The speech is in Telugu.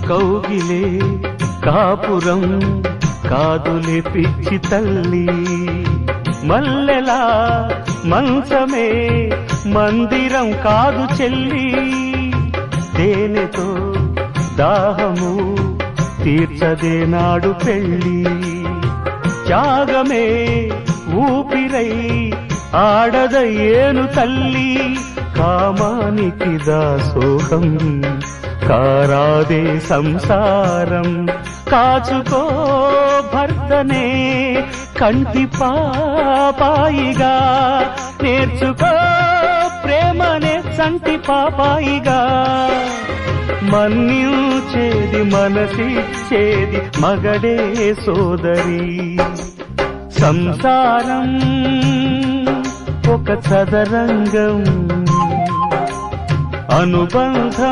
కౌగిలే కాపురం కాదులే పిచ్చి తల్లి, మల్లెలా మంచమే మందిరం కాదు చెల్లి, తేనెతో దాహము తీర్చదే నాడు పెళ్ళి, త్యాగమే ఊపిరై ఆడదయ్యేను తల్లి, కామానికి దాసోహం కారాదే సంసారం, కాచుకో భర్తనే కంటి పాపాయిగా, నేర్చుకో ప్రేమనే సంటి పాపాయిగా, మన్నించేది మనసిచ్చేది మగడే సోదరి, సంసారం ఒక చదరంగం అనుబంధం